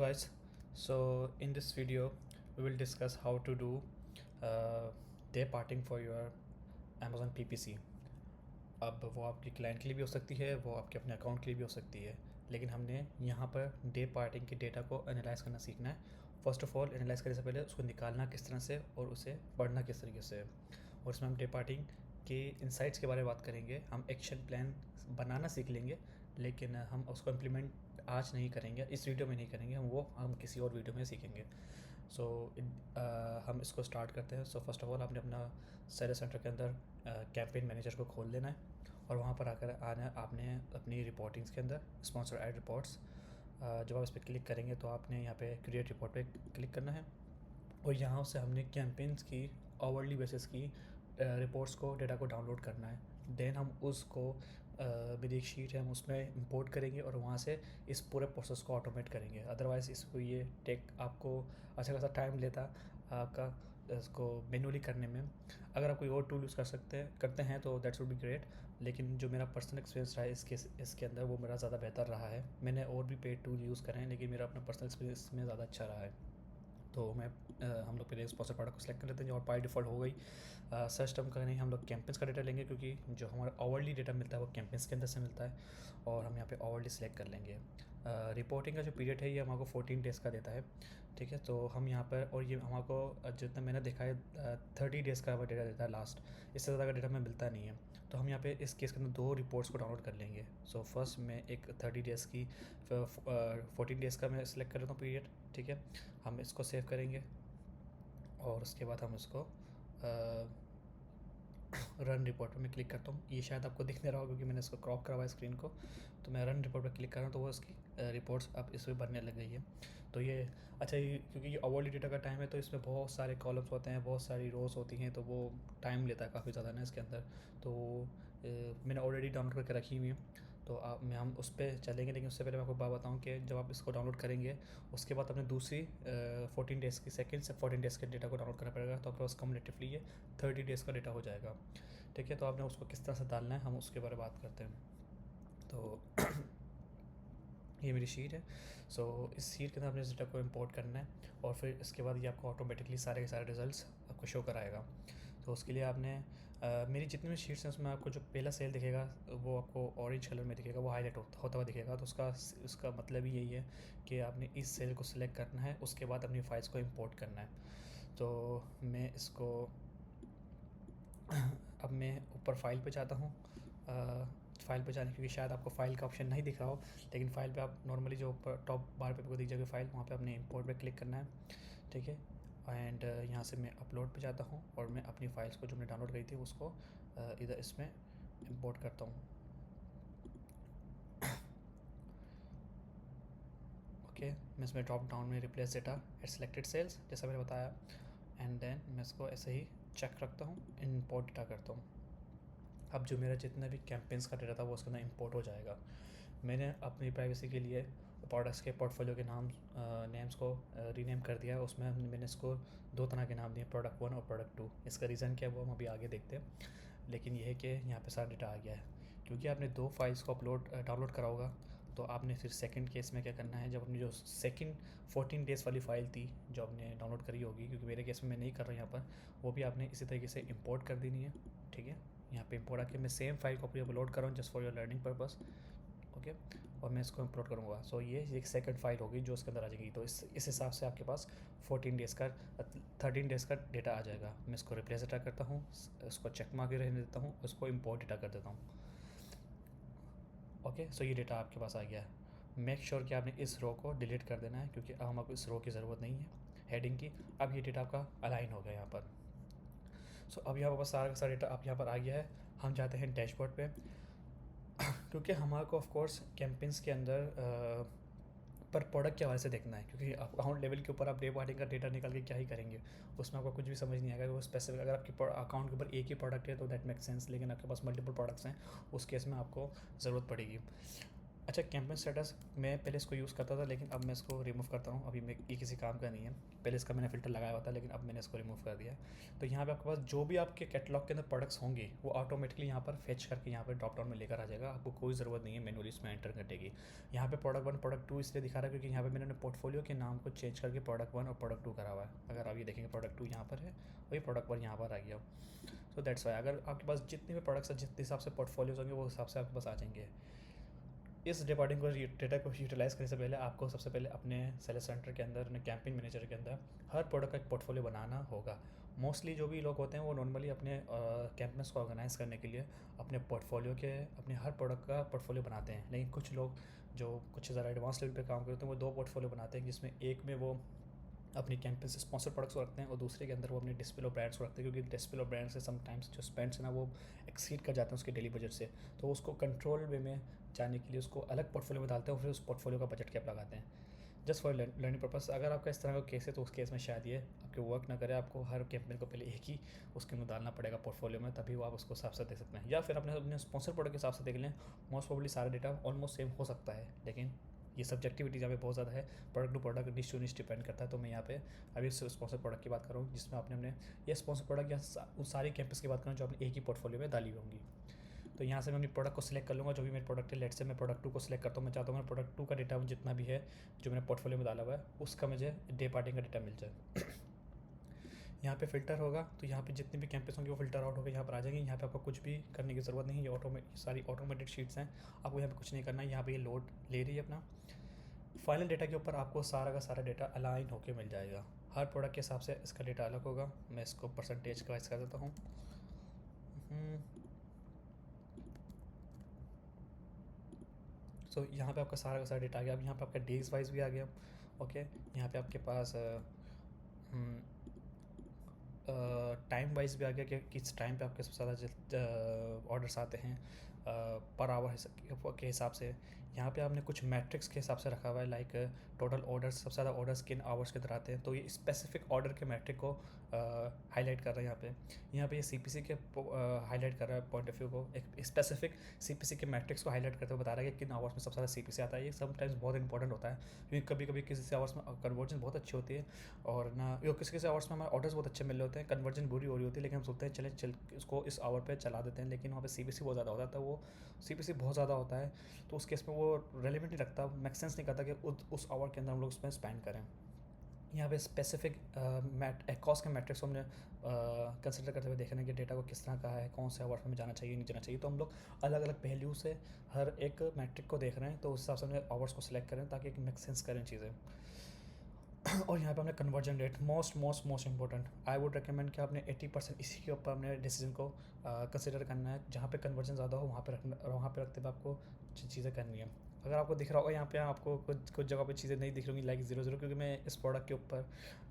Guys, so in this video we will discuss how to do day parting for your Amazon PPC. अब वो आपके client के लिए भी हो सकती है, वो आपके अपने अकाउंट के लिए भी हो सकती है, लेकिन हमने यहाँ पर डे पार्टिंग के डेटा को एनालाइज़ करना सीखना है। फर्स्ट ऑफ ऑल एनालाइज़ करने से पहले उसको निकालना किस तरह से और उसे पढ़ना किस तरीके से, और इसमें हम डे पार्टिंग के इंसाइट्स के बारे में बात करेंगे। हम एक्शन प्लान बनाना सीख लेंगे, लेकिन हम उसको इम्प्लीमेंट आज नहीं करेंगे, इस वीडियो में नहीं करेंगे, हम किसी और वीडियो में सीखेंगे। सो हम इसको स्टार्ट करते हैं। सो फर्स्ट ऑफ ऑल आपने अपना सेलर सेंटर के अंदर कैंपेन मैनेजर को खोल लेना है, और वहाँ पर आकर आपने अपनी रिपोर्टिंग्स के अंदर स्पॉन्सर ऐड रिपोर्ट्स, जब आप इस पर क्लिक करेंगे तो आपने यहाँ पे क्रिएट रिपोर्ट पे क्लिक करना है, और यहाँ से हमने कैंपेन्स की आवरली बेसिस की रिपोर्ट्स को डेटा को डाउनलोड करना है। देन हम उसको मेरी एक शीट है, हम उसमें इंपोर्ट करेंगे और वहाँ से इस पूरे प्रोसेस को ऑटोमेट करेंगे। अदरवाइज़ इसको ये आपको अच्छा खासा टाइम लेता आपका इसको मैनुअली करने में। अगर आप कोई और टूल यूज़ करते हैं तो दैट्स वुड बी ग्रेट, लेकिन जो मेरा पर्सनल एक्सपीरियंस रहा है इसके अंदर वो मेरा ज़्यादा बेहतर रहा है। मैंने और भी पेड टूल यूज़ करे हैं, लेकिन मेरा अपना पर्सनल एक्सपीरियंस में ज़्यादा अच्छा रहा है। तो हम लोग पहले स्पॉन्सर प्रोडक्ट को सिलेक्ट कर लेते हैं, जो और बाय डिफ़ॉल्ट हो गई। सर्च टर्म का नहीं, हम लोग कैंपेन्स का डेटा लेंगे, क्योंकि जो हमारा आवरली डेटा मिलता है वो कैंपेन्स के अंदर से मिलता है, और हम यहाँ पे आवरली सिलेक्ट कर लेंगे। रिपोर्टिंग का जो पीरियड है ये हमको 14 डेज़ का देता है, ठीक है। तो हम यहाँ पर, और ये हमको जितना मैंने देखा है 30 डेज़ का डेटा देता है लास्ट, इससे ज़्यादा का डेटा हमें मिलता नहीं है। तो हम यहाँ पे इस केस के अंदर 2 रिपोर्ट्स को डाउनलोड कर लेंगे। सो फर्स्ट मैं एक 30 डेज़ की 14 डेज़ का मैं सिलेक्ट कर लेता हूँ पीरियड, ठीक है। हम इसको सेव करेंगे और उसके बाद हम इसको रन रिपोर्ट पर मैं क्लिक करता हूँ। ये शायद आपको दिख नहीं रहा होगा क्योंकि मैंने इसको क्रॉप करा हुआ है स्क्रीन को। तो मैं रन रिपोर्ट पर क्लिक कर रहा हूँ, तो वो इसकी रिपोर्ट्स अब इसमें बनने लग गई है। तो ये अच्छा, ये क्योंकि ये आवरली डेटा का टाइम है, तो इसमें बहुत सारे कॉलम्स होते हैं, बहुत सारी रोज़ होती हैं, तो वो टाइम लेता है काफ़ी ज़्यादा ना इसके अंदर। तो मैंने ऑलरेडी डाउनलोड करके रखी हुई है, तो हम उस पर चलेंगे। लेकिन उससे पहले मैं आपको बात बताऊँ कि जब आप इसको डाउनलोड करेंगे उसके बाद अपने दूसरी 14 डेज़ की सेकेंड से 14 डेज़ के डेटा को डाउनलोड करना पड़ेगा, तो आपके पास कम्युलेटिवली ये 30 डेज़ का डेटा हो जाएगा, ठीक है। तो आपने उसको किस तरह से डालना है हम उसके बारे में बात करते हैं। तो ये मेरी शीट है। सो इस शीट के अंदर आपने इस डेटा को इंपोर्ट करना है, और फिर इसके बाद ये आपको ऑटोमेटिकली सारे के सारे रिजल्ट्स आपको शो कराएगा। तो उसके लिए आपने मेरी जितनी भी शीट्स हैं उसमें आपको जो पहला सेल दिखेगा वो आपको ऑरेंज कलर में दिखेगा, वो हाईलाइट होता हुआ दिखेगा। तो उसका मतलब ही यही है कि आपने इस सेल को सिलेक्ट करना है, उसके बाद अपनी फाइल्स को इंपोर्ट करना है। तो मैं इसको अब मैं ऊपर फाइल पे जाता हूँ। फाइल पे जाने, क्योंकि शायद आपको फ़ाइल का ऑप्शन नहीं दिख रहा हो, लेकिन फ़ाइल पे आप नॉर्मली जो ऊपर टॉप बार पे आपको दिख जाएगी फ़ाइल, वहाँ पे अपने इंपोर्ट पे क्लिक करना है, ठीक है। एंड यहाँ से मैं अपलोड पे जाता हूँ और मैं अपनी फ़ाइल्स को जो मैंने डाउनलोड करी थी उसको इधर इसमें इंपोर्ट करता हूँ। ओके, मैं इसमें ड्रॉप डाउन में replace data at selected cells जैसा मैंने बताया, एंड देन मैं इसको ऐसे ही चेक रखता हूँ, इंपोर्ट डेटा करता हूँ। अब जो मेरा जितना भी कैंपेन्स का डेटा था वो उसके अंदर इंपोर्ट हो जाएगा। मैंने अपनी प्राइवेसी के लिए प्रोडक्ट्स के पोर्टफोलियो के नेम्स को रीनेम कर दिया है। उसमें मैंने इसको 2 तरह के नाम दिए, प्रोडक्ट 1 और प्रोडक्ट 2। इसका रीज़न क्या है वो हम अभी आगे देखते हैं, लेकिन यह है कि यहाँ पे सारा डेटा आ गया है। क्योंकि आपने 2 फाइल्स को डाउनलोड करा होगा, तो आपने फिर सेकंड केस में क्या करना है, जब अपनी जो सेकंड 14 डेज़ वाली फ़ाइल थी जो आपने डाउनलोड करी होगी, क्योंकि मेरे केस में मैं नहीं कर रहा यहाँ पर, वो भी आपने इसी तरीके से इंपोर्ट कर देनी है, ठीक है। यहाँ पे इंपोर्ट आके मैं सेम फाइल को अपलोड कर रहा हूँ just for your learning purpose, okay. और मैं इसको अपलोड करूँगा। सो ये एक सेकंड फाइल होगी जो उसके अंदर आ जाएगी। तो इस हिसाब से आपके पास 13 डेज़ का डेटा आ जाएगा। मैं इसको रिप्लेस डेटा करता हूँ, इसको चेक मार्क रहने देता हूँ, उसको इंपोर्ट डेटा कर देता हूँ, ओके। सो ये डेटा आपके पास आ गया है। मेक श्योर कि आपने इस रो को डिलीट कर देना है, क्योंकि अब हमको इस रो की ज़रूरत नहीं है हेडिंग की। अब ये डेटा आपका अलाइन हो गया यहाँ पर। सो अब यहाँ पर सारा का सारा डेटा आप यहाँ पर आ गया है। हम जाते हैं डैशबोर्ड पे, क्योंकि हमारे को ऑफकोर्स कैंपेन्स के अंदर पर प्रोडक्ट के हवाले से देखना है, क्योंकि अकाउंट लेवल के ऊपर आप डे पार्टिंग का डेटा निकाल के क्या ही करेंगे, उसमें आपको कुछ भी समझ नहीं आएगा। वो स्पेसिफिक, अगर आपके अकाउंट के ऊपर एक ही प्रोडक्ट है तो दैट मेक सेंस, लेकिन आपके पास मल्टीपल प्रोडक्ट्स हैं, उस केस में आपको ज़रूरत पड़ेगी। अच्छा, कैंपेन स्टेटस मैं पहले इसको यूज़ करता था, लेकिन अब मैं इसको रिमूव करता हूँ। अभी मैं ये किसी काम का नहीं है। पहले इसका मैंने फ़िल्टर लगाया हुआ था, लेकिन अब मैंने इसको रिमूव कर दिया। तो यहाँ पे आपके पास जो भी आपके कैटलॉग के अंदर प्रोडक्ट्स होंगे वो ऑटोमेटिकली यहाँ पर फेच करके यहाँ पर ड्रॉप डाउन में लेकर आ जाएगा। आपको कोई ज़रूरत नहीं है मैनुअली इसमें एंटर करने की। यहाँ पे प्रोडक्ट 1 प्रोडक्ट 2 इसलिए दिखा रहा है क्योंकि यहाँ पे मैंने पोर्टफोलियो के नाम को चेंज करके प्रोडक्ट 1 और प्रोडक्ट 2 करा हुआ है। अगर आप ये देखेंगे प्रोडक्ट 2 यहाँ पर है, वही प्रोडक्ट 1 यहाँ पर आ गया। सो दैट्स वाई अगर आपके पास जितने भी प्रोडक्ट्स हैं, जितने हिसाब से पोर्टफोलियोज होंगे वो हिसाब से आपके पास आ जाएंगे। इस डिपार्टिंग को डेटा को यूटिलाइज़ करने से पहले आपको सबसे पहले अपने सेल्स सेंटर के अंदर, अपने कैंपेन मैनेजर के अंदर हर प्रोडक्ट का एक पोर्टफोलियो बनाना होगा। मोस्टली जो भी लोग होते हैं वो नॉर्मली अपने कैंपेन्स को ऑर्गेनाइज़ करने के लिए अपने पोर्टफोलियो के अपने हर प्रोडक्ट का पोर्टफोलियो बनाते हैं। लेकिन कुछ लोग जो कुछ ज़्यादा एडवांस लेवल पे काम करते हैं वो 2 पोर्टफोलियो बनाते हैं, जिसमें एक में वो अपनी कैंपेन से स्पॉन्सर प्रोडक्ट्स को रखते हैं और दूसरे के अंदर वो अपने डिस्प्ले और ब्रांड्स को रखते हैं, क्योंकि डिस्प्ले और ब्रांड से समटाइम्स जो स्पेंड्स है ना वो एक्सीड कर जाते हैं उसके डेली बजट से। तो उसको कंट्रोल वे में जाने के लिए उसको अलग पोर्टफोलियो में डालते हैं और फिर उस पोर्टफोलियो का बजट कैप लगाते हैं, जस्ट फॉर लर्निंग पर्पस। अगर आपका इस तरह का केस है तो उस केस में शायद ये आपके वर्क ना करे। आपको हर कैंपेन को पहले एक ही उसके अंदर डालना पड़ेगा पोर्टफोलियो में, तभी वो आप उसको हिसाब से देख सकते हैं। या फिर अपने अपने स्पॉन्सर प्रोडक्ट के हिसाब से देख लें। मोस्ट प्रोबेबली सारा डेटा ऑलमोस्ट सेम हो सकता है, लेकिन ये सब्जेक्टिविटी यहाँ पे बहुत ज़्यादा है। प्रोडक्ट टू प्रोडक्ट, निश टू निश डिपेंड करता है। तो मैं यहाँ पे अभी स्पॉन्सर प्रोडक्ट की बात कर रहा हूँ, जिसमें आपने अपने ये स्पॉन्सर प्रोडक्ट या उन सारी कैंपस की बात करूँ जो आपने एक ही पोर्टफोलियो में डाली होंगी। तो यहाँ से मैं अपनी प्रोडक्ट को सिलेक्ट कर लूँगा, जो भी मेरे प्रोडक्ट है। लेट से मैं प्रोडक्ट 2 को सिलेक्ट करता हूँ। मैं चाहता हूँ मेरे प्रोडक्ट 2 का डेटा जितना भी है जो मैंने पोर्टफोलियो में डाला हुआ है उसका मुझे डे पार्टिंग का डेटा मिल जाए। यहाँ पे फ़िल्टर होगा तो यहाँ पे जितने भी कैंपस होंगे वो फ़िल्टर आउट होकर यहाँ पर आ जाएंगे। यहाँ पे आपको कुछ भी करने की ज़रूरत नहीं है, ये सारी ऑटोमेटेड शीट्स हैं। आपको यहाँ पे कुछ नहीं करना है। यहाँ पे ये लोड ले रही है अपना फाइनल डेटा के ऊपर। आपको सारा का सारा डेटा अलाइन होकर मिल जाएगा। हर प्रोडक्ट के हिसाब से इसका डेटा अलग होगा। मैं इसको परसेंटेज वाइज कर देता हूँ। सो यहाँ पे आपका सारा का सारा डेटा आ गया। अब यहाँ पे आपका डेज वाइज भी आ गया। ओके, यहाँ पे आपके पास टाइम वाइज भी आ गया कि किस टाइम पे आपके सबसे ज़्यादा ऑर्डर्स आते हैं पर आवर के हिसाब से। यहाँ पे आपने कुछ मैट्रिक्स के हिसाब से रखा हुआ है, लाइक टोटल ऑर्डर्स, सबसे ज़्यादा ऑर्डर्स किन आवर्स के अंदर आते हैं। तो ये स्पेसिफिक ऑर्डर के मैट्रिक को हाईलाइट कर रहा है यहाँ पे ये सीपीसी के हाईलाइट कर रहा है पॉइंट ऑफ व्यू को। एक स्पेसिफिक सीपीसी के मैट्रिक्स को हाईलाइट करते हुए बता रहा है कि किन आवर्स में सबसे ज़्यादा सीपीसी आता है। ये समटाइम्स बहुत इंपॉर्टेंट होता है, क्योंकि कभी कभी किसी आवर्स में कन्वर्जन बहुत अच्छी होती है और ना किसी किसी आवर्स में हमारे ऑर्डर्स बहुत अच्छे मिल रहे होते हैं, कन्वर्जन बुरी हो रही होती है, लेकिन हम सोचते हैं चल इसको इस आवर पे चला देते हैं। लेकिन वहाँ पे सीपीसी बहुत ज़्यादा होता है। तो वो सीपीसी बहुत ज़्यादा होता है तो उस केस में वो रेलिवेंट नहीं रखता, मेक सेंस नहीं करता कि उस आवर के अंदर हम लोग उसमें स्पेंड करें। यहाँ पे स्पेसिफिक कॉस्ट के मैट्रिक्स को हमने कंसिडर करते हुए देखना कि डेटा को किस तरह का है, कौन से आवर्स में जाना चाहिए नहीं जाना चाहिए। तो हम लोग अलग अलग पहलू से हर एक मैट्रिक को देख रहे हैं, तो उस हिसाब से हमने आवर्स को सिलेक्ट करें ताकि मेक सेंस करें चीज़ें। और यहाँ पे हमने conversion rate most important. I would recommend कि आपने 80% इसी के ऊपर अपने डिसीजन को कंसिडर करना है। जहाँ पे कन्वर्जन ज़्यादा हो वहाँ पे रखते हुए आपको चीज़ें करनी है। अगर आपको दिख रहा होगा यहाँ पे आपको कुछ जगह पे चीज़ें नहीं दिख रही होंगी, लाइक 0 क्योंकि मैं इस प्रोडक्ट के ऊपर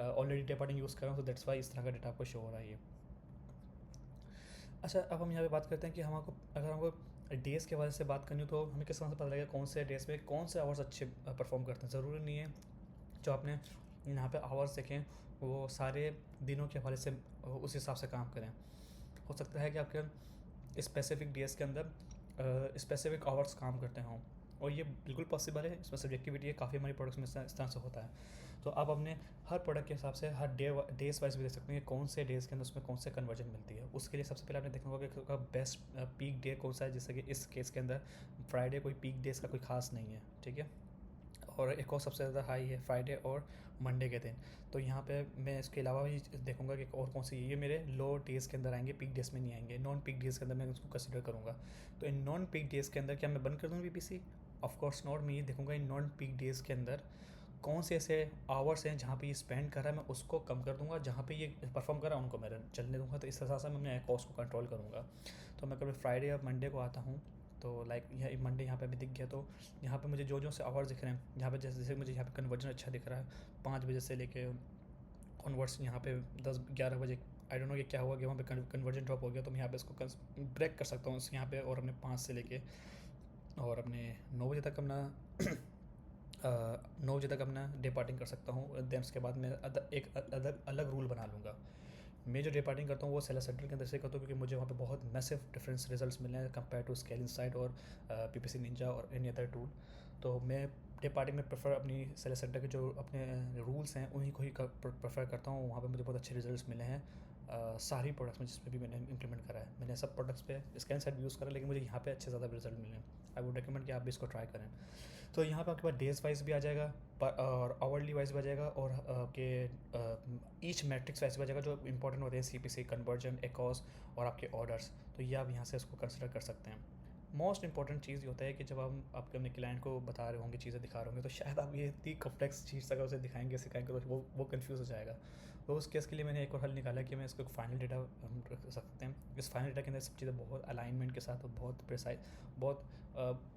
ऑलरेडी डे पार्टिंग यूज़ कर रहा हूँ, तो दैट्स वाई इस तरह का डेटा आपको शो हो रहा है। अच्छा, अब हम यहाँ पे बात करते हैं कि अगर हमको डेज़ के वजह से बात करनी हो तो हमें किस तरह से पता लगेगा कौन से डेज़ में कौन से आवर्स अच्छे परफॉर्म करते हैं। ज़रूरी नहीं है जो आपने यहाँ पे आवर्स देखें वो सारे दिनों के हवाले से उस हिसाब से काम करें। हो सकता है कि आपके स्पेसिफिक डेज़ के अंदर स्पेसिफिक आवर्स काम करते हों, और ये बिल्कुल पॉसिबल है। इसमें सब्जेक्टिविटी है, काफ़ी हमारी प्रोडक्ट्स में इस तरह से होता है। तो आप अपने हर प्रोडक्ट के हिसाब से हर डेज़ वाइज भी देख सकते हैं कि कौन से डेज़ के अंदर उसमें कौन से कन्वर्जन मिलती है। उसके लिए सबसे पहले आपने देखना होगा कि बेस्ट पीक डे कौन सा है। जैसे कि इस केस के अंदर फ्राइडे कोई पीक डेज़ का कोई खास नहीं है, ठीक है। और एक और सबसे ज़्यादा हाई है फ्राइडे और मंडे के दिन। तो यहाँ पे मैं इसके अलावा भी देखूंगा कि और कौन सी ये मेरे लो डेज़ के अंदर आएंगे, पीक डेज़ में नहीं आएंगे। नॉन पीक डेज़ के अंदर मैं उसको कंसिडर करूँगा। तो इन नॉन पीक डेज़ के अंदर क्या मैं बंद कर दूँ पीपीसी? Of course not. मैं ये देखूँगा इन नॉन पीक डेज़ के अंदर कौन से ऐसे आवर्स हैं जहाँ पे ये स्पेंड कर रहा है, मैं उसको कम कर दूँगा। जहाँ पे ये परफॉर्म कर रहा है उनको मैं चलने दूँगा। तो इस हिसाब से मैं अपने कॉस्ट को कंट्रोल करूँगा। तो मैं कभी फ्राइडे या मंडे को आता हूँ तो लाइक यह मंडे यहाँ पे भी दिख गया। तो यहाँ पे मुझे जो से आवर्स दिख रहे हैं, यहाँ पे जैसे मुझे यहाँ पे कन्वर्जन अच्छा दिख रहा है 5 बजे से लेके ऑनवर्ड्स, यहाँ पे 10-11 बजे आई डोंट नो कि क्या हुआ कि वहाँ पे कन्वर्जन ड्रॉप हो गया। तो मैं यहाँ पे इसको ब्रेक कर सकता हूँ यहाँ पे, और अपने 5 से लेके और अपने 9 बजे तक अपना 9 बजे तक अपना डे पार्टिंग कर सकता हूँ। देन उसके बाद मैं एक अलग रूल बना लूँगा। मैं जो डे पार्टिंग करता हूँ वो सेलर सेंटर के अंदर से करता हूँ, क्योंकि मुझे वहाँ पे बहुत मैसिव डिफरेंस रिजल्ट्स मिले हैं कंपेयर टू स्केल इनसाइट और पीपीसी निंजा और एनी अदर टूल। तो मैं डे पार्टिंग में प्रेफर अपनी सेलर सेंटर के जो अपने रूल्स हैं उन्हीं को ही प्रेफर करता हूँ। वहाँ पे मुझे बहुत अच्छे रिजल्ट्स मिले हैं सारी प्रोडक्ट्स में जिसमें भी मैंने इंप्लीमेंट करा है। मैंने सब प्रोडक्ट्स पे स्कैन सेट यूज़ करा, लेकिन मुझे यहाँ पे अच्छे ज़्यादा रिजल्ट मिले हैं। आई वुड रिकमेंड कि आप भी इसको ट्राई करें। तो यहाँ पे आपके पास डेज वाइज भी आ जाएगा और आवरली वाइज भी आ जाएगा, और आपके ईच मैट्रिक्स वाइज भी आ जाएगा जो इंपॉर्टेंट होते हैं, सीपीसी, कन्वर्जन, एकॉस और आपके ऑर्डर्स। तो ये आप यहाँ से इसको कंसिडर कर सकते हैं। मोस्ट इंपॉर्टेंट चीज़ ये होता है कि जब हम आपके अपने क्लाइंट को बता रहे होंगे, चीज़ें दिखा रहे होंगे, तो शायद आप ये इतनी कॉम्प्लेक्स चीज़ अगर उसे दिखाएंगे सिखाएंगे तो वो कन्फ्यूज़ हो जाएगा। तो उस केस के लिए मैंने एक और हल निकाला कि मैं इसको एक फाइनल डेटा हम रख सकते हैं। इस फाइनल डेटा के अंदर सब चीज़ें बहुत अलाइनमेंट के साथ और बहुत प्रिसाइज, बहुत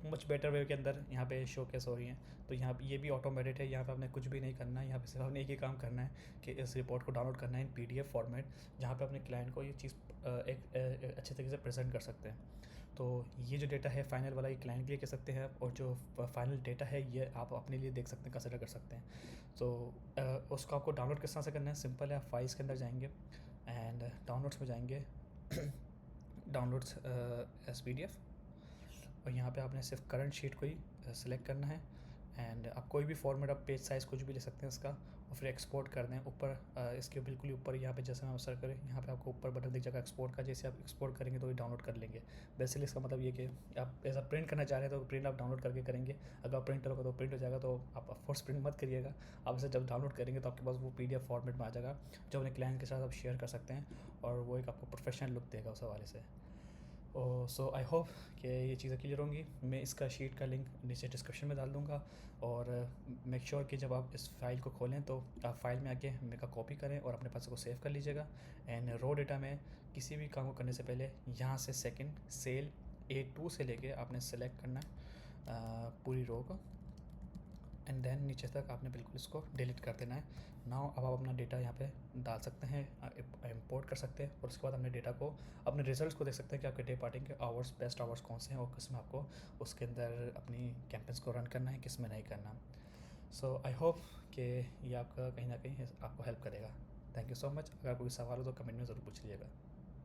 मच बेटर वे के अंदर यहाँ पे शोकेस हो रही हैं। तो यहाँ पे ये भी ऑटोमेटेड है, यहाँ पे आपने कुछ भी नहीं करना है। यहाँ पे सिर्फ आपने एक ही काम करना है कि इस रिपोर्ट को डाउनलोड करना है इन पीडीएफ फॉर्मेट, जहाँ पे अपने क्लाइंट को ये चीज़ एक अच्छे तरीके से प्रेजेंट कर सकते हैं। तो ये जो डेटा है फाइनल वाला, ये क्लाइंट के लिए कह सकते हैं, और जो फाइनल डेटा है ये आप अपने लिए देख सकते हैं, कंसिडर कर सकते हैं। तो उसको आपको डाउनलोड किस तरह से करना है, सिंपल है। आप फाइल्स के अंदर जाएंगे एंड डाउनलोड्स में जाएंगे, डाउनलोड्स एस पीडीएफ, और यहाँ पे आपने सिर्फ करंट शीट को ही सिलेक्ट करना है। एंड आप कोई भी फॉर्मेट, आप पेज साइज़ कुछ भी ले सकते हैं इसका, और फिर एक्सपोर्ट कर दें। ऊपर इसके बिल्कुल ही ऊपर यहाँ पे जैसे हम अवसर करें, यहाँ पे आपको ऊपर बटन दिख जाएगा एक्सपोर्ट का। जैसे आप एक्सपोर्ट करेंगे तो ये डाउनलोड कर लेंगे। बेसिकली इसका मतलब ये कि आप ऐसा प्रिंट करना चाह रहे हैं तो प्रिंट आप डाउनलोड करके करेंगे। अगर आप प्रिंटर होगा तो प्रिंट हो जाएगा, तो आप ऑफकोर्स प्रिंट मत करिएगा। आप इसे जब डाउनलोड करेंगे तो आपके पास वो पीडीएफ फॉर्मेट में आ जाएगा, जो अपने क्लाइंट के साथ आप शेयर कर सकते हैं, और वो एक आपको प्रोफेशनल लुक देगा उस हवाले से। सो आई होप कि ये चीज़ें क्लियर होंगी। मैं इसका शीट का लिंक नीचे डिस्क्रिप्शन में डाल दूँगा, और मेक श्योर कि जब आप इस फाइल को खोलें तो आप फाइल में आके मेरा कॉपी करें और अपने पास इसको सेव कर लीजिएगा। एंड रो डेटा में किसी भी काम को करने से पहले यहाँ से सेकंड सेल A2 से लेके आपने सेलेक्ट करना है पूरी रो को, एंड देन नीचे तक आपने बिल्कुल इसको डिलीट कर देना है। नाउ अब आप अपना डेटा यहाँ पे डाल सकते हैं, इंपोर्ट कर सकते हैं, और उसके बाद अपने डेटा को, अपने रिजल्ट्स को देख सकते हैं कि आपके डे पार्टिंग के आवर्स, बेस्ट आवर्स कौन से हैं, और किस में आपको उसके अंदर अपनी कैंपेन्स को रन करना है, किस में नहीं करना। सो आई होप कि ये आपका कहीं ना कहीं आपको हेल्प करेगा। Thank you so much. अगर कोई सवाल हो तो कमेंट में ज़रूर पूछ लीजिएगा।